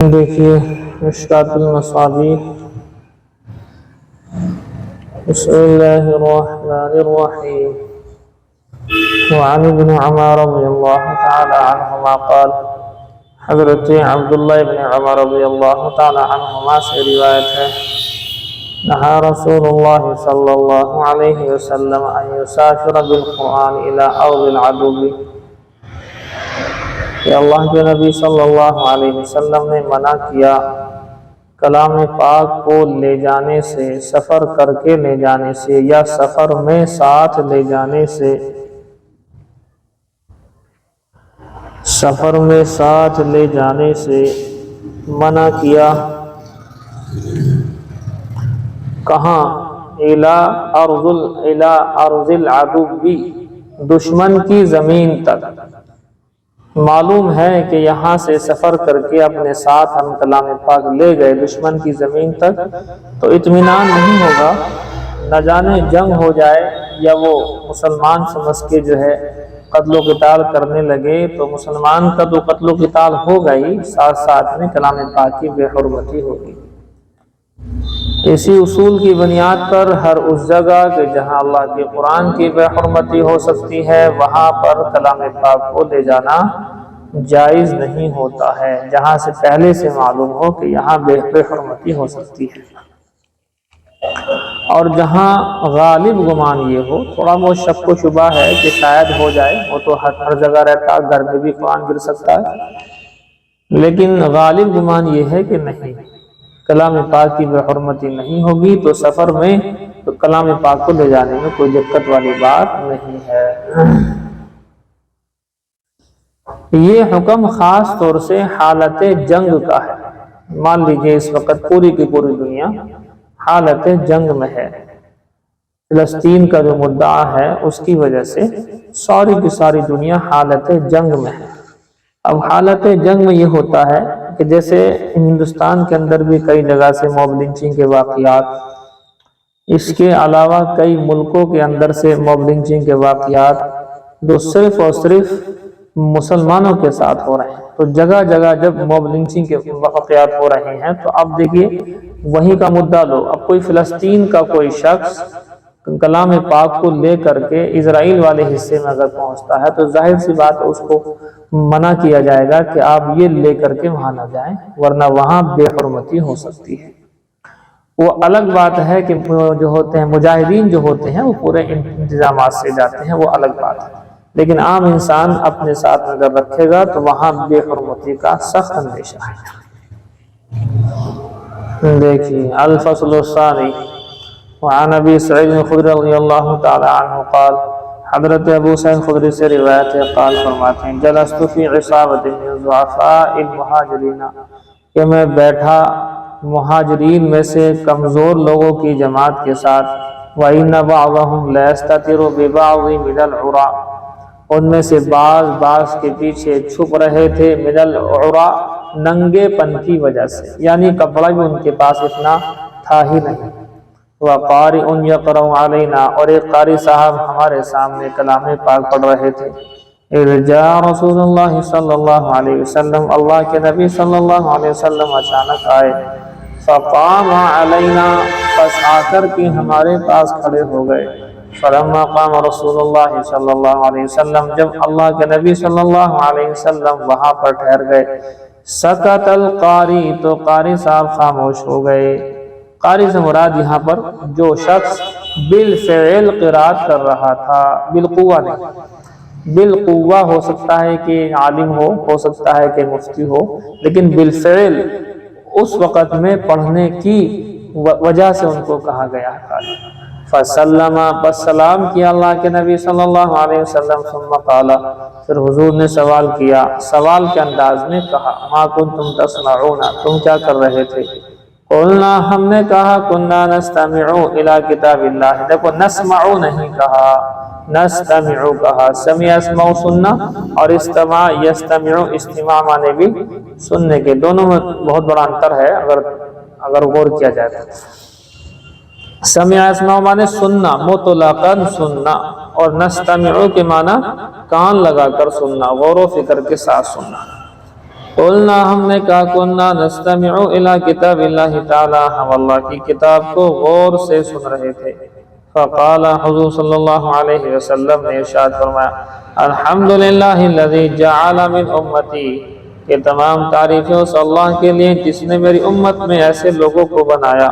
دیکھیے مشکاۃ المصابیح بسم اللہ الرحمن الرحیم وعن ابن عمر رضی اللہ تعالی عنہما قال حضرت عبداللہ ابن عمر رضی اللہ تعالی عنہما سے روایت ہے نہا رسول اللہ صلی اللہ علیہ وسلم ان یسافر بالقرآن الى ارض العدو کہ اللہ کے نبی صلی اللہ علیہ وسلم نے منع کیا کلام پاک کو لے جانے سے، سفر کر کے لے جانے سے یا سفر میں ساتھ لے جانے سے، سفر میں ساتھ لے جانے سے منع کیا۔ کہاں؟ الی ارض العدو، دشمن کی زمین تک۔ معلوم ہے کہ یہاں سے سفر کر کے اپنے ساتھ ہم کلام پاک لے گئے دشمن کی زمین تک تو اطمینان نہیں ہوگا، نہ جانے جنگ ہو جائے یا وہ مسلمان سمجھ کے جو ہے قتل و قتال کرنے لگے تو مسلمان کا تو قتل و قتال ہوگا ہی، ساتھ ساتھ میں کلام پاک کی بے حرمتی ہوگی۔ اسی اصول کی بنیاد پر ہر اس جگہ کہ جہاں اللہ کے قرآن کی بے حرمتی ہو سکتی ہے وہاں پر کلام پاک کو لے جانا جائز نہیں ہوتا ہے، جہاں سے پہلے سے معلوم ہو کہ یہاں بے حرمتی ہو سکتی ہے، اور جہاں غالب گمان یہ ہو، تھوڑا بہت شک و شبہ ہے کہ شاید ہو جائے، وہ تو ہر جگہ رہتا، گھر میں بھی قرآن گر سکتا ہے، لیکن غالب گمان یہ ہے کہ نہیں، کلام پاک کی بے حرمتی نہیں ہوگی تو سفر میں تو کلام پاک کو لے جانے میں کوئی دقت والی بات نہیں ہے۔ یہ حکم خاص طور سے حالت جنگ کا ہے۔ مان لیجئے اس وقت پوری کی پوری دنیا حالت جنگ میں ہے، فلسطین کا جو مدعا ہے اس کی وجہ سے ساری کی ساری دنیا حالت جنگ میں ہے۔ اب حالت جنگ میں یہ ہوتا ہے کہ جیسے ہندوستان کے اندر بھی کئی جگہ سے موب لنچنگ کے واقعات، اس کے علاوہ کئی ملکوں کے اندر سے موب لنچنگ کے واقعات جو صرف اور صرف مسلمانوں کے ساتھ ہو رہے ہیں، تو جگہ جگہ جب موب لنچنگ کے واقعات ہو رہے ہیں تو اب دیکھیے وہیں کا مدعا لو، اب کوئی فلسطین کا کوئی شخص کلام پاک کو لے کر کے اسرائیل والے حصے میں اگر پہنچتا ہے تو ظاہر سی بات اس کو منع کیا جائے گا کہ آپ یہ لے کر کے وہاں نہ جائیں ورنہ وہاں بے حرمتی ہو سکتی ہے۔ وہ الگ بات ہے کہ جو ہوتے ہیں مجاہدین جو ہوتے ہیں وہ پورے انتظامات سے جاتے ہیں، وہ الگ بات ہے، لیکن عام انسان اپنے ساتھ اگر رکھے گا تو وہاں بے حرمتی کا سخت اندیشہ ہے۔ دیکھیے الفصل الثانی وعن ابی سعید الخدری رضی اللہ تعالی عنہ قال حضرت ابو سعید خدری سے روایت ہے، قال فرماتے ہیں جلست فی عصابۃ من ضعفاء المہاجرین، کہ میں بیٹھا مہاجرین میں سے کمزور لوگوں کی جماعت کے ساتھ، وَإِنَّ بَعْضَهُمْ لَيَسْتَتِرُ بِبَعْضِ مِنَ الْعُرَى، ان میں سے بعض کے پیچھے چھپ رہے تھے من العُرَى، ننگے پن کی وجہ سے، یعنی کپڑا بھی ان کے پاس اتنا تھا ہی نہیں۔ وَقَارِئٌ يَقْرَأُ عَلَيْنَا، اور ایک قاری صاحب ہمارے سامنے کلام پاک پڑھ رہے تھے۔ ارجاء رسول اللہ صلی اللہ علیہ وسلم، اللہ کے نبی صلی اللہ علیہ وسلم اچانک آئے، فقام علینا، پس آ کر کے ہمارے پاس کھڑے ہو گئے۔ فلما قام رسول اللہ صلی اللہ علیہ وسلم، جب اللہ کے نبی صلی اللہ علیہ وسلم وہاں پر ٹھہر گئے، سکت القاری، تو قاری صاحب خاموش ہو گئے۔ قاری سے مراد یہاں پر جو شخص بالفعل قرات کر رہا تھا، بالقوہ نہیں، بالقوہ ہو سکتا ہے کہ عالم ہو سکتا ہے کہ مفتی ہو، لیکن بالفعل اس وقت میں پڑھنے کی وجہ سے ان کو کہا گیا ہے۔ فسلم، بس سلام کیا اللہ کے نبی صلی اللہ علیہ وسلم، ثم قال، پھر حضور نے سوال کیا، سوال کے انداز میں کہا، ما کنتم تصنعون، تم کیا کر رہے تھے؟ قلنا، ہم نے کہا، كنا نستمع الى کتاب اللہ، دیکھو نسمع نہیں کہا، نستمع کہا، سمع اسمع سننا، اور استماع یستمع استماع مانے بھی سننے کے، دونوں میں بہت بڑا انتر ہے اگر غور کیا جائے تو۔ سمع اسمع مانے سننا، مطلقاً سننا، اور نستمع کے معنی کان لگا کر سننا، غور و فکر کے ساتھ سننا۔ قلنا ہم نے کہا كنا نستمع الى کتاب اللہ تعالی، ہم اللہ کی کتاب کو غور سے سن رہے تھے۔ فقال حضور صلی اللہ علیہ وسلم نے ارشاد فرمایا الحمدللہ الذی جعل من امتی، کہ تمام تعریفیں اس اللہ کے لیے جس نے میری امت میں ایسے لوگوں کو بنایا،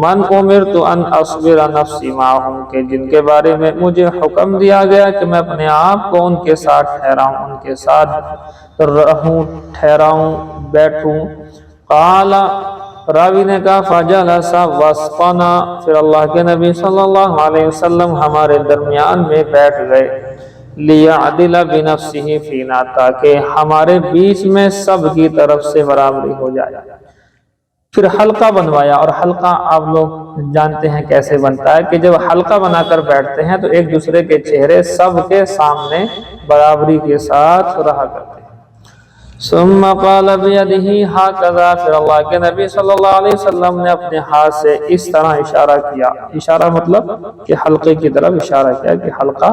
من امرت ان اصبر نفسی معہم، کہ جن کے بارے میں مجھے حکم دیا گیا کہ میں اپنے آپ کو ان کے ساتھ ٹھہراؤں، ان کے ساتھ رہوں، ٹھہراؤں، بیٹھوں۔ قال، راوی نے کہا فجلس وسطنا، پھر اللہ کے نبی صلی اللہ علیہ وسلم ہمارے درمیان میں بیٹھ گئے، لیعدل بنفسہ فینا، تاکہ ہمارے بیچ میں سب کی طرف سے برابری ہو جائے۔ پھر حلقہ بنوایا، اور حلقہ آپ لوگ جانتے ہیں کیسے بنتا ہے کہ جب حلقہ بنا کر بیٹھتے ہیں تو ایک دوسرے کے چہرے سب کے سامنے برابری کے ساتھ رہا کرتے ہیں۔ ثم قال بیدہ ہکذا، پھر اللہ کے نبی صلی اللہ علیہ وسلم نے اپنے ہاتھ سے اس طرح اشارہ کیا، اشارہ مطلب کہ حلقے کی طرف اشارہ کیا کہ حلقہ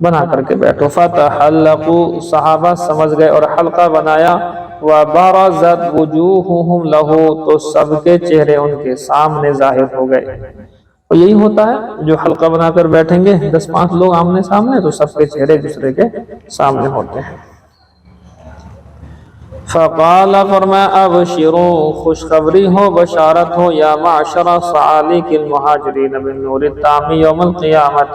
بنا کر کے بیٹھو۔ فتحلقوا، صحابہ سمجھ گئے اور حلقہ بنایا۔ وبرزت وجوہہم لہ، تو سب کے چہرے ان کے سامنے ظاہر ہو گئے۔ اور یہی ہوتا ہے جو حلقہ بنا کر بیٹھیں گے 10-5 لوگ آمنے سامنے، تو سب کے چہرے دوسرے کے سامنے ہوتے ہیں۔ فقال، فرمایا ابشروا، خوشخبری ہو، بشارت ہو، یا معشر صعالق المہاجرین بالنور التام یوم القیامت،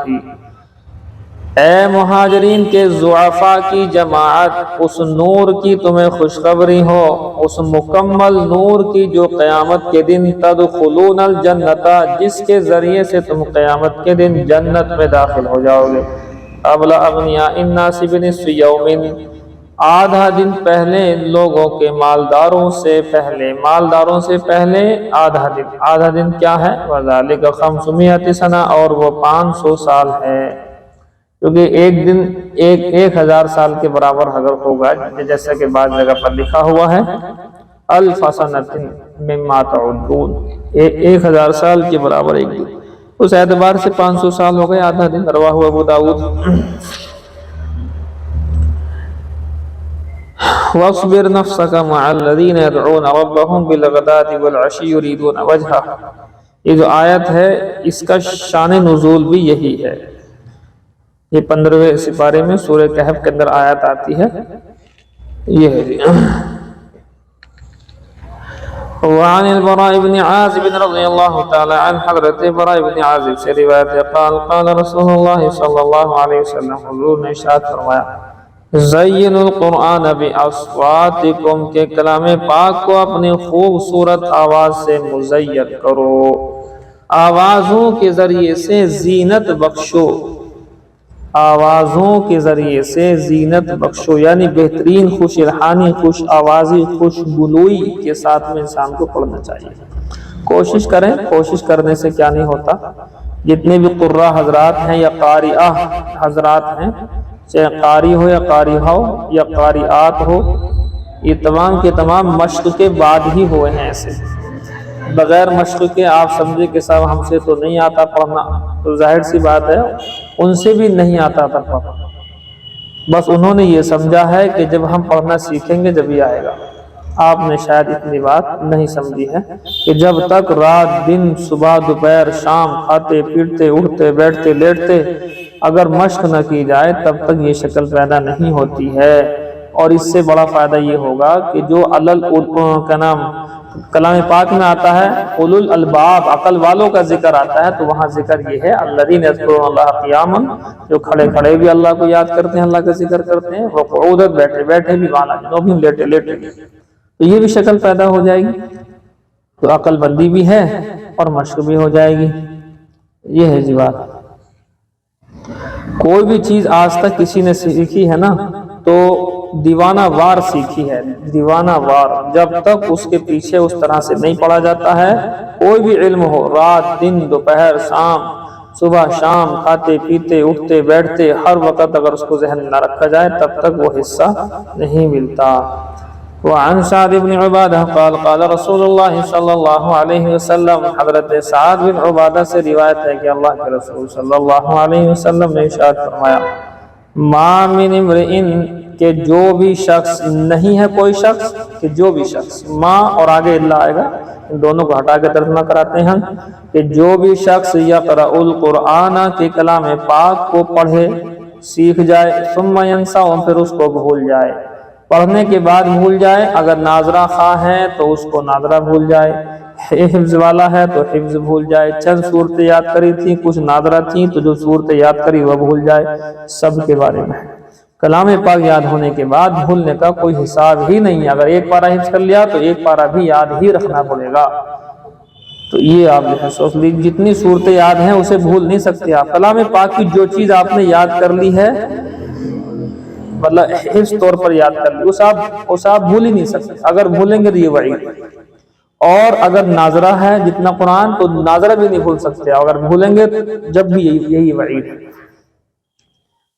اے مہاجرین کے ضعفاء کی جماعت، اس نور کی تمہیں خوشخبری ہو، اس مکمل نور کی جو قیامت کے دن تدخلون الجنت، جس کے ذریعے سے تم قیامت کے دن جنت میں داخل ہو جاؤ گے۔ قبل اغنیاء الناس بنصف یوم، آدھا دن پہلے لوگوں کے مالداروں سے پہلے آدھا دن کیا ہے؟ وذالک 500 سنہ، اور وہ 500 سال ہے، کیونکہ ایک دن 1000 سال کے برابر اگر ہوگا، جیسا کہ بعض جگہ پر لکھا ہوا ہے الف سنۃ مما تعدون، 1000 سال کے برابر ایک دن، اس اعتبار سے 500 سال ہو گئے آدھا دن۔ رواہ ابو داؤد۔ وَاصْبِرْ نَفْسَكَ مَعَ الَّذِينَ يَدْعُونَ رَبَّهُمْ بِالْغَدَاةِ وَالْعَشِيِّ يُرِيدُونَ وَجْهَهُ، یہ جو آیت ہے اس کا شان نزول بھی یہی ہے۔ یہ 15ویں سپارے میں سورہ کہف کے اندر آیت آتی ہے، یہ ہے۔ وعن البراء بن عازب رضی اللہ تعالی عنہ، حضرت براء بن عازب سے روایت ہے، قال رسول اللہ صلی اللہ علیہ وسلم، حضور نے ارشاد فرمایا زین القرآن باصواتکم، کہ کلام پاک کو اپنی خوبصورت آواز سے مزین کرو، آوازوں کے ذریعے سے زینت بخشو، آوازوں کے ذریعے سے زینت بخشو، یعنی بہترین خوش الحانی، خوش آوازی، خوش گلوئی کے ساتھ میں انسان کو پڑھنا چاہیے۔ کوشش کریں، کوشش کرنے سے کیا نہیں ہوتا، جتنے بھی قراء حضرات ہیں یا قاریہ حضرات ہیں، چاہے قاری ہو یا قاری ہو یا قاریات ہو، یہ تمام کے تمام مشق کے بعد ہی ہوئے ہیں۔ ایسے بغیر مشق کے آپ سمجھے کہ صاحب ہم سے تو نہیں آتا پڑھنا، تو ظاہر سی بات ہے ان سے بھی نہیں آتا تھا پڑھنا، بس انہوں نے یہ سمجھا ہے کہ جب ہم پڑھنا سیکھیں گے جب ہی آئے گا۔ آپ نے شاید اتنی بات نہیں سمجھی ہے کہ جب تک رات دن صبح دوپہر شام کھاتے پیٹتے اٹھتے بیٹھتے لیٹتے اگر مشق نہ کی جائے تب تک یہ شکل پیدا نہیں ہوتی ہے۔ اور اس سے بڑا فائدہ یہ ہوگا کہ جو کا نام کلام پاک میں آتا ہے اولو الالباب، عقل والوں کا ذکر آتا ہے، تو وہاں ذکر یہ ہے الذین یذکرون اللہ قیاما، جو کھڑے کھڑے بھی اللہ کو یاد کرتے ہیں، اللہ کا ذکر کرتے ہیں، وقعودا، بیٹھے بیٹھے بھی، والا جنوبی، لیٹے لیٹے بھی، تو یہ بھی شکل پیدا ہو جائے گی، تو عقل بندی بھی ہے اور مشق بھی ہو جائے گی۔ یہ ہے جی بات۔ کوئی بھی چیز آج تک کسی نے سیکھی ہے نا تو دیوانہ وار سیکھی ہے، دیوانہ وار، جب تک اس کے پیچھے اس طرح سے نہیں پڑھا جاتا ہے، کوئی بھی علم ہو، رات دن دوپہر شام صبح شام کھاتے پیتے اٹھتے بیٹھتے ہر وقت اگر اس کو ذہن نہ رکھا جائے تب تک وہ حصہ نہیں ملتا۔ وعن سعد بن عبادہ قال قال رسول اللہ صلی اللہ علیہ وسلم، حضرت سعد بن عبادہ سے روایت ہے کہ اللہ کے رسول صلی اللہ علیہ وسلم نے ارشاد فرمایا ما من امرئ، کہ جو بھی شخص نہیں ہے کوئی شخص کہ جو بھی شخص ما اور آگے اللہ آئے گا ان دونوں کو ہٹا کے ترجمہ کراتے ہیں کہ جو بھی شخص یقرأ القرآن کے کلام پاک کو پڑھے سیکھ جائے ثم ینسا پھر اس کو بھول جائے پڑھنے کے بعد بھول جائے اگر ناظرہ خواہ ہے تو اس کو ناظرہ بھول جائے حفظ والا ہے تو حفظ بھول جائے چند صورتیں یاد کری تھیں کچھ ناظرہ تھیں تو جو صورتیں یاد کری وہ بھول جائے سب کے بارے میں کلام پاک یاد ہونے کے بعد بھولنے کا کوئی حساب ہی نہیں ہے اگر ایک پارہ حفظ کر لیا تو ایک پارہ بھی یاد ہی رکھنا پڑے گا تو یہ آپ جو ہے سوچ لیجیے جتنی صورتیں یاد ہیں اسے بھول نہیں سکتے آپ کلام پاک کی جو چیز آپ نے یاد کر لی ہے مطلب حفظ طور پر یاد کر لی اس آپ بھول ہی نہیں سکتے اگر بھولیں گے تو یہ وعید اور اگر ناظرہ ہے جتنا قرآن تو ناظرہ بھی نہیں بھول سکتے اگر بھولیں گے جب بھی یہی وعید ہے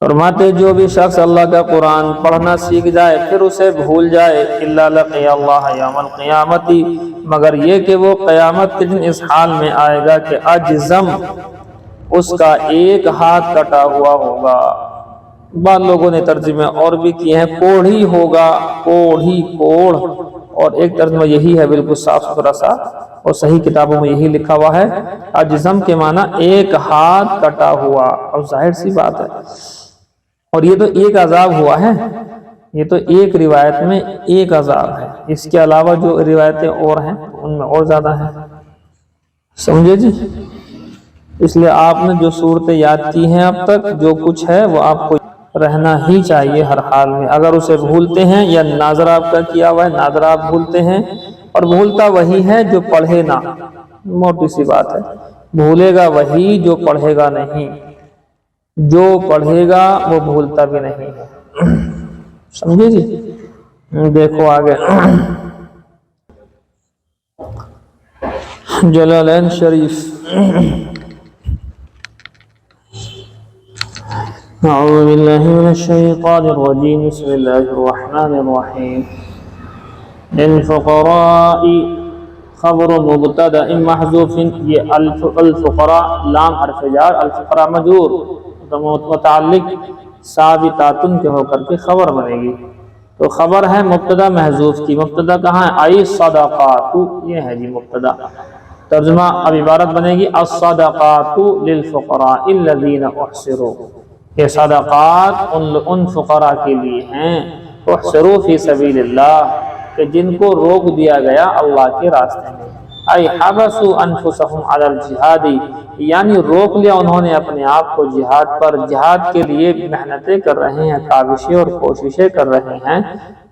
فرماتے جو بھی شخص اللہ کا قرآن پڑھنا سیکھ جائے پھر اسے بھول جائے الا لقی اللہ یوم القیامت مگر یہ کہ وہ قیامت کے دن اس حال میں آئے گا کہ اجزم اس کا ایک ہاتھ کٹا ہوا ہوگا بعض لوگوں نے ترجمے اور بھی کیے ہیں کوڑھی ہوگا کوڑ اور ایک ترجمہ یہی ہے بالکل صاف ستھرا سا اور صحیح کتابوں میں یہی لکھا ہوا ہے اجزم کے معنی ایک ہاتھ کٹا ہوا اور ظاہر سی بات ہے اور یہ تو ایک عذاب ہوا ہے یہ تو ایک روایت میں ایک عذاب ہے اس کے علاوہ جو روایتیں اور ہیں ان میں اور زیادہ ہیں سمجھے جی اس لیے آپ نے جو صورتیں یاد کی ہیں اب تک جو کچھ ہے وہ آپ کو رہنا ہی چاہیے ہر حال میں اگر اسے بھولتے ہیں یا ناظرہ آپ کا کیا ہوا ہے ناظرہ آپ بھولتے ہیں اور بھولتا وہی ہے جو پڑھے نہ موٹی سی بات ہے بھولے گا وہی جو پڑھے گا نہیں جو پڑھے گا وہ بھولتا بھی نہیں ہے سمجھے جی دیکھو آگے جلالین شریف اعوذ باللہ من الشیطان الرجیم بسم اللہ الرحمن الرحیم للفقراء خبر مبتدأ محذوف یہ الفقراء لام حرف جار الفقراء مجرور متعلق ثابتاتن کے ہو کر کے خبر بنے گی تو خبر ہے مبتدا محذوف کی مبتدا کہاں ہے ای صدقات یہ ہے جی مبتدا ترجمہ اب عبارت بنے گی الصدقات للفقراء الذین احصروا یہ صدقات ان فقراء کے لیے ہیں احصروا فی سبیل اللہ کہ جن کو روک دیا گیا اللہ کے راستے میں ای حبسوا انفسهم علی الجہاد یعنی روک لیا انہوں نے اپنے آپ کو جہاد پر جہاد کے لیے محنتیں کر رہے ہیں کاوشیں اور کوششیں کر رہے ہیں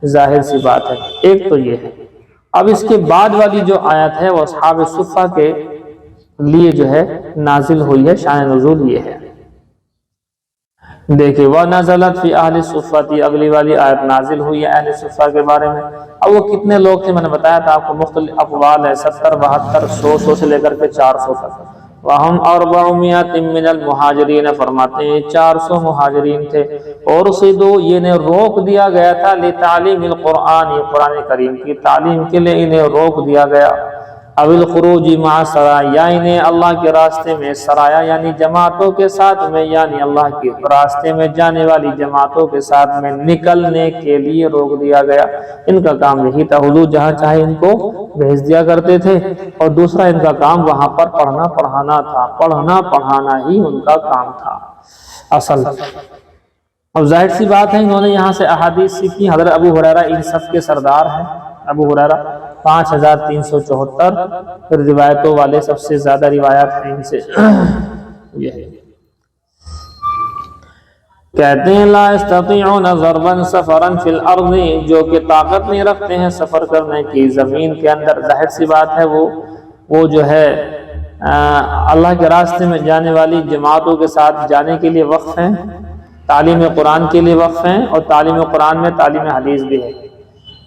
ظاہر سی بات ہے ایک تو یہ ہے اب اس کے بعد والی جو آیت ہے وہ اصحاب صفہ کے لیے جو ہے نازل ہوئی ہے شان نزول یہ ہے دیکھیں وَنَزَلَتْ فِي أَهْلِ الصُّفَّةِ اگلی والی آیت نازل ہوئی ہے اہل صفہ کے بارے میں اب وہ کتنے لوگ تھے میں نے بتایا تھا آپ کو مختلف اقوال ہے 70 72 100 سے لے کر کے 400 تک وَهُمْ 400 مِنَ الْمُحَاجِرِينَ فرماتے ہیں 400 مہاجرین تھے اور صدو یہ انہیں روک دیا گیا تھا لِتَعْلِيمِ الْقُرْآنِ قرآن کریم کی تعلیم کے لیے انہیں روک دیا گیا اول خروج مع سرایا یا انہیں اللہ کے راستے میں سرایا یعنی جماعتوں کے ساتھ میں یعنی اللہ کے راستے میں جانے والی جماعتوں کے ساتھ میں نکلنے کے لیے روک دیا گیا ان کا کام یہی تھا حضور جہاں چاہے ان کو بھیج دیا کرتے تھے اور دوسرا ان کا کام وہاں پر پڑھنا پڑھانا تھا پڑھنا پڑھانا ہی ان کا کام تھا اصل اب ظاہر سی بات ہے انہوں نے یہاں سے احادیث سیکھی حضرت ابو ہریرہ ان سب کے سردار ہیں ابو ہریرہ 5374 پھر روایتوں والے سب سے زیادہ روایات ہیں ان سے یہ کہتے ہیں لا استطيعون ضربا سفرا في الارض جو کہ طاقت نہیں رکھتے ہیں سفر کرنے کی زمین کے اندر ظاہر سی بات ہے وہ جو ہے اللہ کے راستے میں جانے والی جماعتوں کے ساتھ جانے کے لیے وقف ہیں تعلیم قرآن کے لیے وقف ہیں اور تعلیم قرآن میں تعلیم حدیث بھی ہے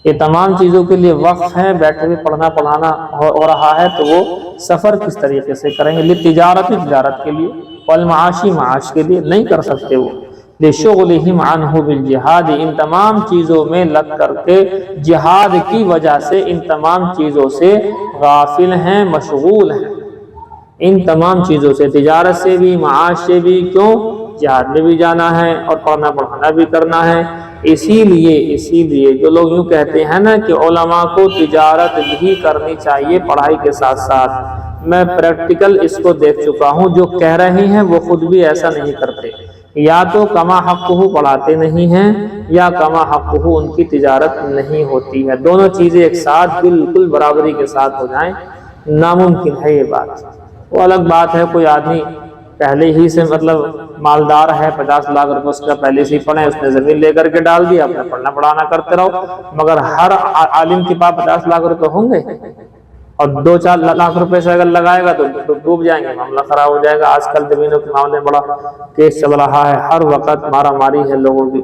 یہ تمام چیزوں کے لیے وقف ہیں بیٹھے ہوئے پڑھنا پڑھانا ہو رہا ہے تو وہ سفر کس طریقے سے کریں گے لتجارت تجارت کے لیے والمعاشی معاش کے لیے نہیں کر سکتے وہ لشغلہم عنہ بالجہاد ان تمام چیزوں میں لگ کر کے جہاد کی وجہ سے ان تمام چیزوں سے غافل ہیں مشغول ہیں ان تمام چیزوں سے تجارت سے بھی معاش سے بھی کیوں جہاد میں بھی جانا ہے اور پڑھنا پڑھانا بھی کرنا ہے۔ اسی لیے جو لوگ یوں کہتے ہیں نا کہ علماء کو تجارت بھی کرنی چاہیے پڑھائی کے ساتھ ساتھ، میں پریکٹیکل اس کو دیکھ چکا ہوں، جو کہہ رہے ہیں وہ خود بھی ایسا نہیں کرتے، یا تو کما حقہ پڑھاتے نہیں ہیں یا کما حقہ ان کی تجارت نہیں ہوتی ہے۔ دونوں چیزیں ایک ساتھ بالکل برابری کے ساتھ ہو جائیں ناممکن ہے یہ بات۔ وہ الگ بات ہے کوئی آدمی پہلے ہی سے مطلب مالدار ہے، 50 لاکھ روپے اس کا پہلے سے ہی پڑے، اس نے زمین لے کر کے ڈال دیا، اپنا پڑھنا پڑھانا کرتے رہو، مگر ہر عالم کے پاس 50 لاکھ روپے ہوں گے؟ اور 2-4 لاکھ روپے سے اگر لگائے گا تو ڈوب جائیں گے، معاملہ خراب ہو جائے گا۔ آج کل زمینوں کے معاملے میں بڑا کیس چل رہا ہے، ہر وقت مارا ماری ہے لوگوں کی۔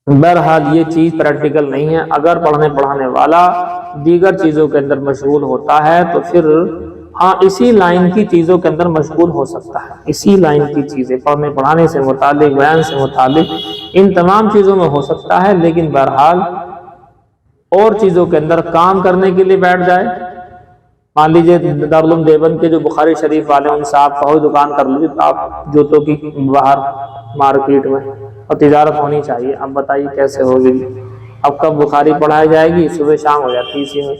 بہرحال یہ چیز پریکٹیکل نہیں ہے۔ اگر پڑھنے پڑھانے والا دیگر چیزوں کے اندر مشغول ہوتا ہے تو پھر ہاں اسی لائن کی چیزوں کے اندر مشغول ہو سکتا ہے، اسی لائن کی چیزیں پڑھنے پڑھانے سے متعلق، بیان سے متعلق، ان تمام چیزوں میں ہو سکتا ہے، لیکن بہرحال اور چیزوں کے اندر کام کرنے کے لیے بیٹھ جائے۔ مان لیجیے دارالعلوم دیوبند کے جو بخاری شریف والے ان سے آپ کوئی دکان کر لیجیے آپ جوتوں کی باہر مارکیٹ میں، اور تجارت ہونی چاہیے۔ اب بتائیے کیسے ہوگی؟ اب کب بخاری پڑھائی جائے گی؟ صبح شام ہو جاتی اسی میں،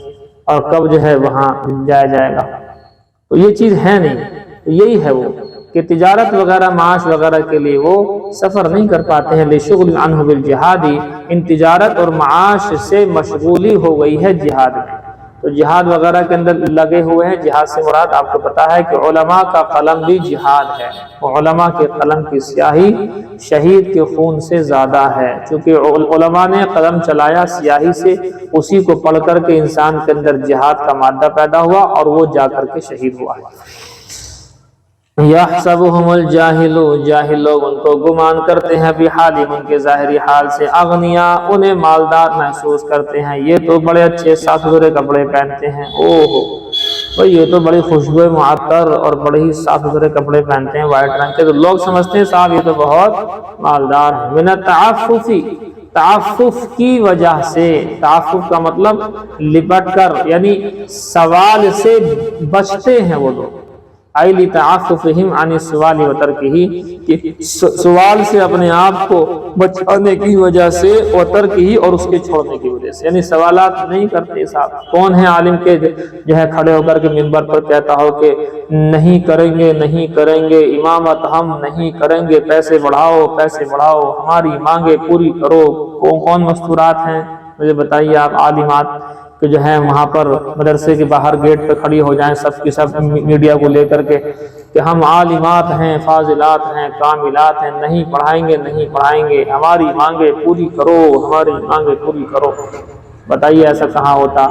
اور کب جو ہے وہاں جایا جائے گا؟ تو یہ چیز ہے نہیں۔ تو یہی ہے وہ کہ تجارت وغیرہ معاش وغیرہ کے لیے وہ سفر نہیں کر پاتے ہیں۔ لشغل عنہ بالجہاد، ان تجارت اور معاش سے مشغولی ہو گئی ہے جہاد میں، تو جہاد وغیرہ کے اندر لگے ہوئے ہیں۔ جہاد سے مراد آپ کو پتا ہے کہ علماء کا قلم بھی جہاد ہے، علماء کے قلم کی سیاہی شہید کے خون سے زیادہ ہے، چونکہ علماء نے قلم چلایا سیاہی سے، اسی کو پڑھ کر کے انسان کے اندر جہاد کا مادہ پیدا ہوا اور وہ جا کر کے شہید ہوا ہے۔ یحسبهم الجاہل، جاہل لوگ ان کو گمان کرتے ہیں بحالہم، ان کے ظاہری حال سے، اغنیاء، انہیں مالدار محسوس کرتے ہیں، یہ تو بڑے اچھے صاف ستھرے کپڑے پہنتے ہیں، اوہو بھئی یہ تو بڑی خوشبو معطر اور بڑے ہی صاف ستھرے کپڑے پہنتے ہیں وائٹ رنگ کے، تو لوگ سمجھتے ہیں صاحب یہ تو بہت مالدار ہے۔ من التعفف، تعفف کی وجہ سے، تعفف کا مطلب لپٹ کر، یعنی سوال سے بچتے ہیں وہ لوگ، ای لتعففہم عن السؤال وترکہ، کہ سوال سے اپنے آپ کو بچانے کی وجہ سے، وترکہ اور اس کے چھوڑنے کی وجہ سے، یعنی سوالات نہیں کرتے صاحب۔ کون ہے عالم کے جو ہے کھڑے ہو کر کے منبر پر کہتا ہو کہ نہیں کریں گے نہیں کریں گے امامت، ہم نہیں کریں گے، پیسے بڑھاؤ پیسے بڑھاؤ، ہماری مانگیں پوری کرو۔ کون مستورات ہیں مجھے بتائیے آپ، عالمات کہ جو ہیں وہاں پر مدرسے کے باہر گیٹ پہ کھڑی ہو جائیں سب کی سب میڈیا کو لے کر کے کہ ہم عالمات ہیں، فاضلات ہیں، کاملات ہیں، نہیں پڑھائیں گے نہیں پڑھائیں گے، ہماری مانگیں پوری کرو ہماری مانگیں پوری کرو۔ بتائیے ایسا کہاں ہوتا؟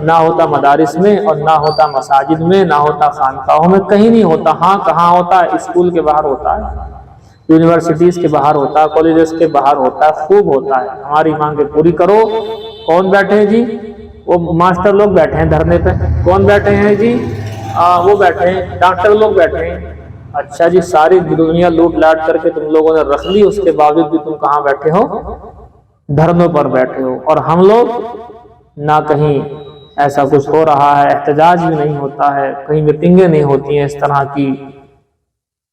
نہ ہوتا مدارس میں، اور نہ ہوتا مساجد میں، نہ ہوتا خانقاہوں میں، کہیں نہیں ہوتا۔ ہاں کہاں ہوتا ہے؟ اسکول کے باہر ہوتا ہے، یونیورسٹیز کے باہر ہوتا ہے، کالجز کے باہر ہوتا ہے، خوب ہوتا ہے، ہماری مانگیں پوری کرو۔ کون بیٹھے ہیں جی؟ وہ ماسٹر لوگ بیٹھے ہیں دھرنے پہ۔ کون بیٹھے ہیں جی؟ وہ بیٹھے ہیں ڈاکٹر لوگ بیٹھے ہیں۔ اچھا جی، ساری دنیا لوٹ لاٹ کر کے تم لوگوں نے رکھ لی، اس کے باوجود بھی تم کہاں بیٹھے ہو؟ دھرنوں پر بیٹھے ہو۔ اور ہم لوگ نہ کہیں ایسا کچھ ہو رہا ہے، احتجاج بھی نہیں ہوتا ہے، کہیں میٹنگیں نہیں ہوتی ہیں اس طرح کی۔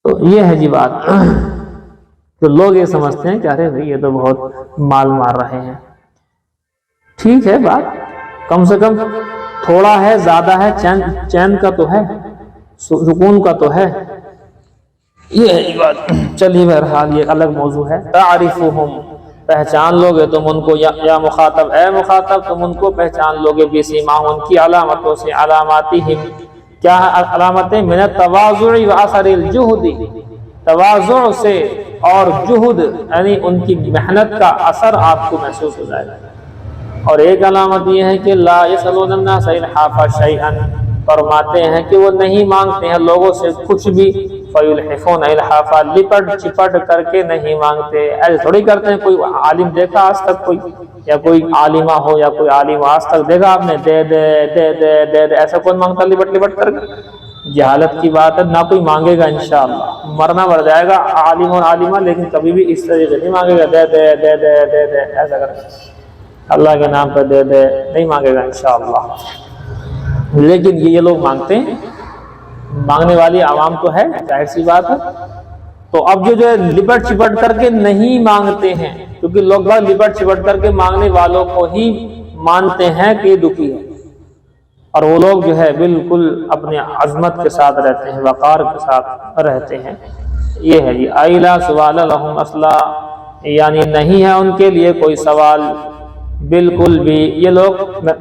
تو یہ ہے جی بات، تو لوگ یہ سمجھتے ہیں کہ ارے بھائی یہ تو بہت مال مار رہے ہیں۔ ٹھیک ہے بات، کم سے کم تھوڑا ہے زیادہ ہے، چین کا تو ہے، سکون کا تو ہے، یہ ہے یہ بات۔ چلیے بہرحال یہ الگ موضوع ہے۔ تعرفہم، پہچان لوگے تم ان کو، یا مخاطب، اے مخاطب تم ان کو پہچان لوگے، بسیماہم، ان کی علامتوں سے، علاماتہم، کیا علامتیں؟ من التواضع واثر الجہد، تواضع سے اور جہد یعنی ان کی محنت کا اثر آپ کو محسوس ہو جائے گا۔ اور ایک علامت یہ ہے کہ لا یسألون الناس الحافا شیئا، فرماتے ہیں کہ وہ نہیں مانگتے ہیں لوگوں سے کچھ بھی، فیلحفون الحافا، لپٹ چپٹ کر کے نہیں مانگتے۔ ایسے تھوڑی کرتے ہیں، کوئی عالم دیکھا آج تک کوئی، یا کوئی عالمہ ہو یا کوئی عالم آج تک دیکھا آپ نے دے دے دے دے دے دے، ایسا کون مانگتا لپٹ لپٹ کر کے؟ جہالت کی بات ہے، نہ کوئی مانگے گا انشاءاللہ، مرنا مر جائے گا عالم اور عالمہ، لیکن کبھی بھی اس طریقے نہیں مانگے گا دے دے دے دے دے دے ایسا کر اللہ کے نام پہ دے دے، نہیں مانگے گا انشاءاللہ۔ لیکن یہ لوگ مانگتے ہیں، مانگنے والی عوام تو ہے، ظاہر سی بات ہے۔ تو اب جو ہے لپٹ چپٹ کر کے نہیں مانگتے ہیں، کیونکہ لوگ بہت لپٹ چپٹ کر کے مانگنے والوں کو ہی مانتے ہیں کہ یہ دکھی ہے، اور وہ لوگ جو ہے بالکل اپنے عظمت کے ساتھ رہتے ہیں، وقار کے ساتھ رہتے ہیں۔ یہ ہے جی ایلا سوال لہم اصلا، یعنی نہیں ہے ان کے لیے کوئی سوال بالکل بھی، یہ لوگ